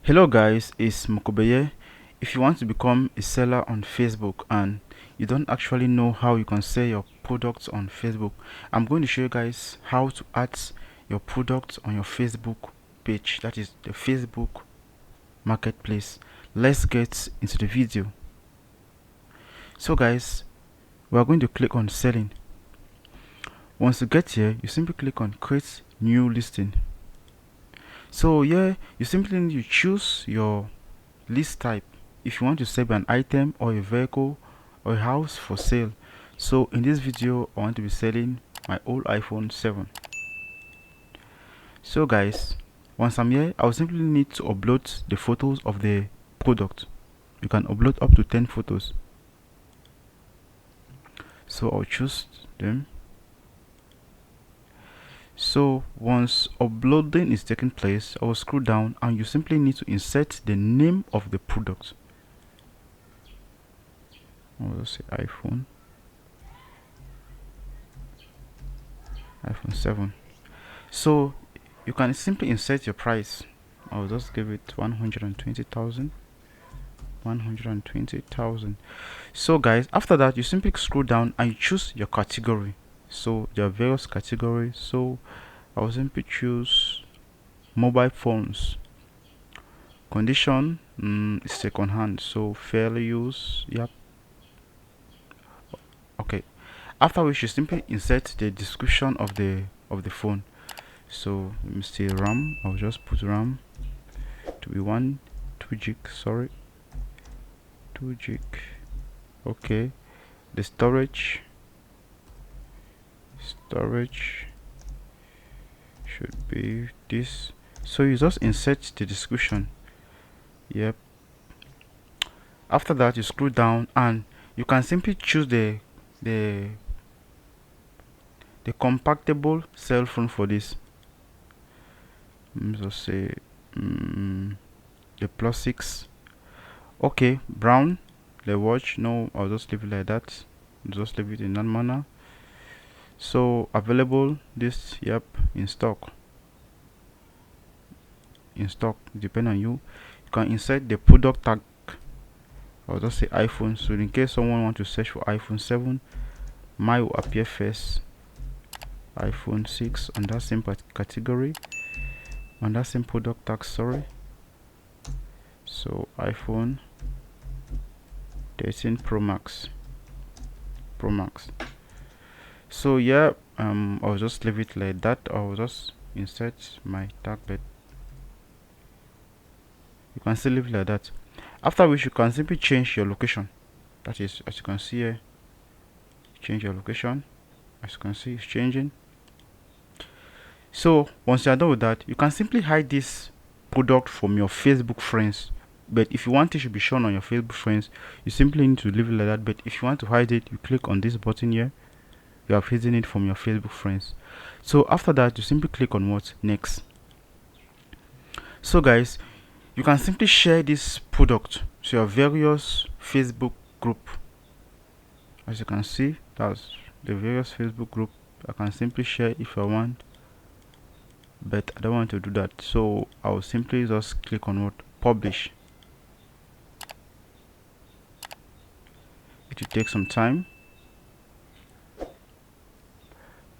Hello guys, it's Mukobeye. If you want to become a seller on Facebook and you don't actually know how you can sell your products on Facebook, I'm going to show you guys how to add your products on your Facebook page, that is the Facebook marketplace. Let's get into the video. So guys, we are going to click on selling. Once you get here, you simply click on create new listing. So here you simply need to choose your list type, if you want to sell an item or a vehicle or a house for sale. So in this video I want to be selling my old iPhone 7. So guys, once I'm here, I'll simply need to upload the photos of the product. You can upload up to 10 photos. So I'll choose them. So once uploading is taking place, I will scroll down and you simply need to insert the name of the product. I'll say iPhone 7. So you can simply insert your price. I'll just give it 120,000. So guys, after that you simply scroll down and you choose your category. So there are various categories, so I will simply choose mobile phones. Condition is second hand, so fairly used. Yep. Okay, after which you simply insert the description of the phone. So let me say RAM. I'll just put RAM to be 2 gig, sorry, 2 gig. Okay, the storage should be this. So you just insert the description. Yep. After that you scroll down and you can simply choose the compactable cell phone for this. Let's say the plus 6. Okay, brown, the watch. No, I'll just leave it like that. Just leave it in that manner. So available, this, yep, in stock, depend on you. You can insert the product tag. I'll just say iPhone, so in case someone want to search for iPhone 7, mine will appear first. iPhone 6 on that same category, on that same product tag, sorry. So iPhone 13 Pro Max. So yeah, I'll just leave it like that. I'll just insert my tag bed. You can still leave it like that. After which you can simply change your location. That is, as you can see here, change your location. As you can see, it's changing. So once you are done with that, you can simply hide this product from your Facebook friends. But if you want it to be shown on your Facebook friends, you simply need to leave it like that. But if you want to hide it, you click on this button here. You have hidden it from your Facebook friends. So after that, you simply click on what? Next. So guys, you can simply share this product to your various Facebook group. As you can see, that's the various Facebook group. I can simply share if I want, but I don't want to do that, so I'll simply just click on what? Publish. It will take some time.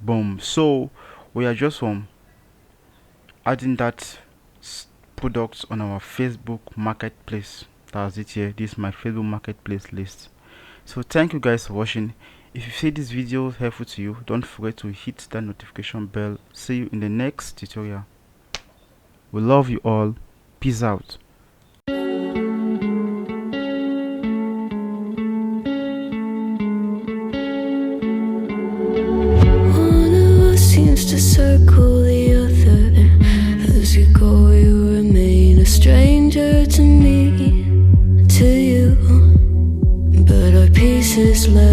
Boom. So we are just adding that products on our Facebook marketplace. That's it here. This is my Facebook marketplace list. So thank you guys for watching. If you see this video helpful to you, don't forget to hit that notification bell. See you in the next tutorial. We love you all. Peace out. To circle the other, as you go you remain a stranger to me, to you, but our pieces left.